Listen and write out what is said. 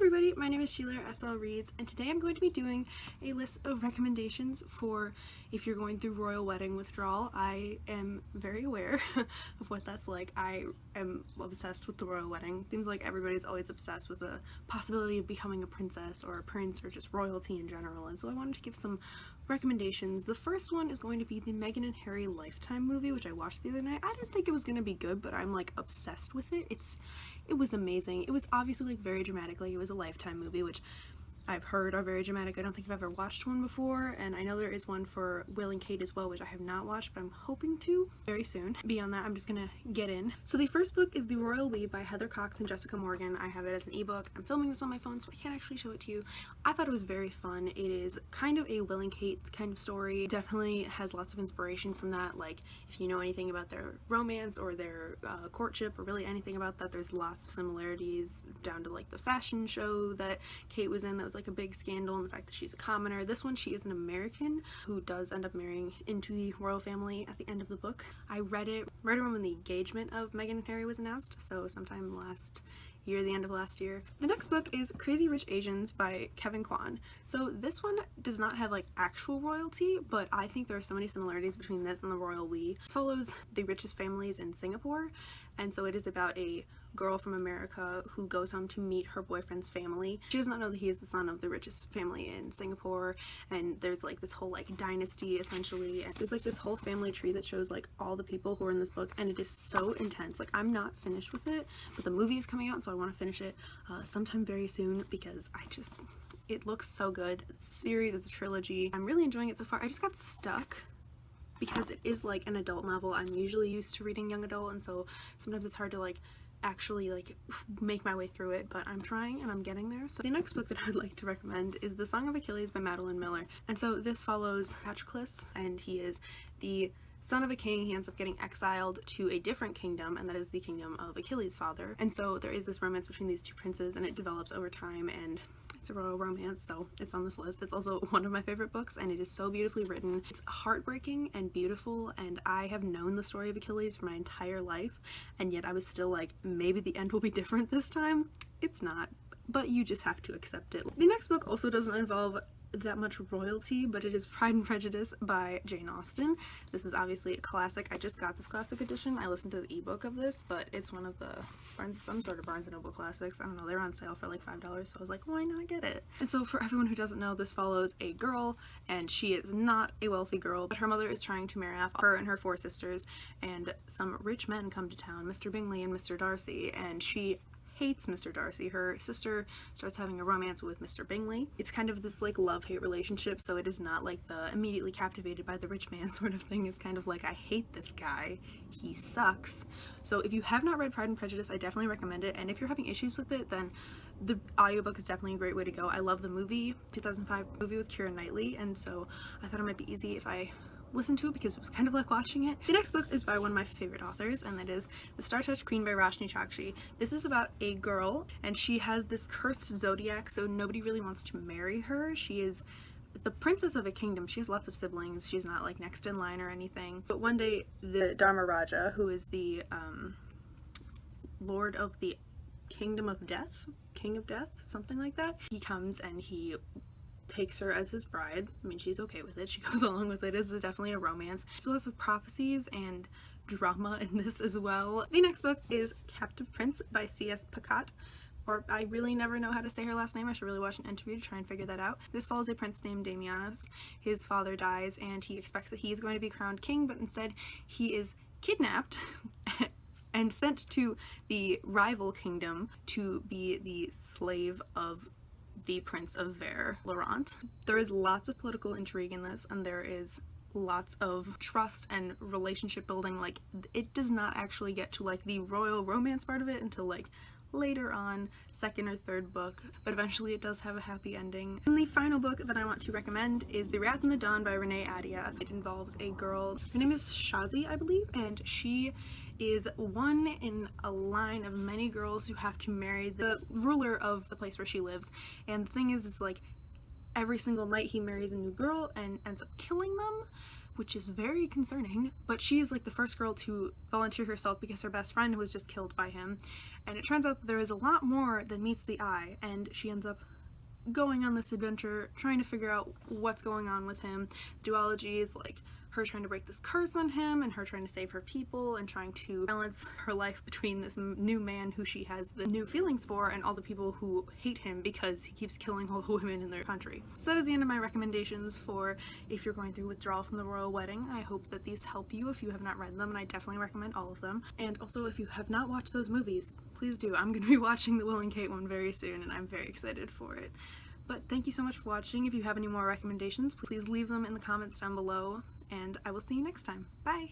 everybody, my name is Sheila SL Reads, and today I'm going to be doing a list of recommendations for if you're going through royal wedding withdrawal. I am very aware of what that's like. I am obsessed with the royal wedding. Seems like everybody's always obsessed with the possibility of becoming a princess or a prince or just royalty in general, and so I wanted to give some recommendations. The first one is going to be the Meghan and Harry Lifetime movie, which I watched the other night. I didn't think it was going to be good, but I'm like obsessed with it. It was amazing. It was obviously like very dramatic, like it was a Lifetime movie, which I've heard are very dramatic. I don't think I've ever watched one before, and I know there is one for Will and Kate as well, which I have not watched, but I'm hoping to very soon. Beyond that, I'm just gonna get in. So the first book is The Royal We by Heather Cox and Jessica Morgan. I have it as an ebook. I'm filming this on my phone, so I can't actually show it to you. I thought it was very fun. It is kind of a Will and Kate kind of story. It definitely has lots of inspiration from that. Like, if you know anything about their romance or their courtship or really anything about that, there's lots of similarities down to like the fashion show that Kate was in that was like a big scandal, and the fact that she's a commoner. This one, she is an American who does end up marrying into the royal family at the end of the book. I read it right around when the engagement of Meghan and Harry was announced, so sometime last year, the end of last year. The next book is Crazy Rich Asians by Kevin Kwan. So this one does not have like actual royalty, but I think there are so many similarities between this and the royal we. This follows the richest families in Singapore, and so it is about a girl from America who goes home to meet her boyfriend's family. She does not know that he is the son of the richest family in Singapore, and there's like this whole like dynasty essentially, and there's like this whole family tree that shows like all the people who are in this book, and it is so intense. Like, I'm not finished with it, but the movie is coming out, so I want to finish it sometime very soon because it looks so good. It's a series, it's a trilogy. I'm really enjoying it so far. I just got stuck because it is like an adult novel. I'm usually used to reading young adult, and so sometimes it's hard to like actually like make my way through it, but I'm trying and I'm getting there. So the next book that I'd like to recommend is The Song of Achilles by Madeline Miller. And so this follows Patroclus, and he is the son of a king. He ends up getting exiled to a different kingdom, and that is the kingdom of Achilles' father. And so there is this romance between these two princes, and it develops over time, and it's a royal romance, so it's on this list. It's also one of my favorite books, and it is so beautifully written. It's heartbreaking and beautiful, and I have known the story of Achilles for my entire life, and yet I was still like, maybe the end will be different this time. It's not, but you just have to accept it. The next book also doesn't involve that much royalty, but it is Pride and Prejudice by Jane Austen. This is obviously a classic. I just got this classic edition. I listened to the ebook of this, but it's one of the some sort of Barnes & Noble classics. I don't know, they were on sale for like $5, so I was like, why not get it? And so for everyone who doesn't know, this follows a girl, and she is not a wealthy girl, but her mother is trying to marry off her and her 4 sisters, and some rich men come to town, Mr. Bingley and Mr. Darcy, and she hates Mr. Darcy. Her sister starts having a romance with Mr. Bingley. It's kind of this like love-hate relationship, so it is not like the immediately captivated by the rich man sort of thing. It's kind of like, I hate this guy, he sucks. So if you have not read Pride and Prejudice, I definitely recommend it, and if you're having issues with it, then the audiobook is definitely a great way to go. I love the movie, 2005 movie with Keira Knightley, and so I thought it might be easy if I listen to it because it was kind of like watching it. The next book is by one of my favorite authors, and that is The Star-Touched Queen by Roshni Chokshi. This is about a girl, and she has this cursed zodiac, so nobody really wants to marry her. She is the princess of a kingdom. She has lots of siblings. She's not like next in line or anything. But one day, the Dharma Raja, who is the lord of the kingdom of death, king of death, something like that, he comes and he takes her as his bride. I mean, she's okay with it. She goes along with it. It's definitely a romance. So lots of prophecies and drama in this as well. The next book is Captive Prince by C.S. Pacat, or I really never know how to say her last name. I should really watch an interview to try and figure that out. This follows a prince named Damianus. His father dies, and he expects that he's going to be crowned king, but instead he is kidnapped and sent to the rival kingdom to be the slave of the Prince of Vert-Laurent. There is lots of political intrigue in this, and there is lots of trust and relationship building. Like, it does not actually get to like the royal romance part of it until like later on, second or third book, but eventually it does have a happy ending. And the final book that I want to recommend is The Wrath and the Dawn by Renee Adia. It involves a girl, her name is Shazi, I believe, and she is one in a line of many girls who have to marry the ruler of the place where she lives. And the thing is, it's like every single night he marries a new girl and ends up killing them. which is very concerning, but she is like the first girl to volunteer herself because her best friend was just killed by him, and it turns out that there is a lot more than meets the eye, and she ends up going on this adventure trying to figure out what's going on with him. Duology is like her trying to break this curse on him and her trying to save her people and trying to balance her life between this new man who she has the new feelings for and all the people who hate him because he keeps killing all the women in their country. So that is the end of my recommendations for if you're going through Withdrawal from the Royal Wedding. I hope that these help you if you have not read them, and I definitely recommend all of them. And also, if you have not watched those movies, please do. I'm going to be watching the Will and Kate one very soon and I'm very excited for it. But thank you so much for watching. If you have any more recommendations, please leave them in the comments down below, and I will see you next time. Bye!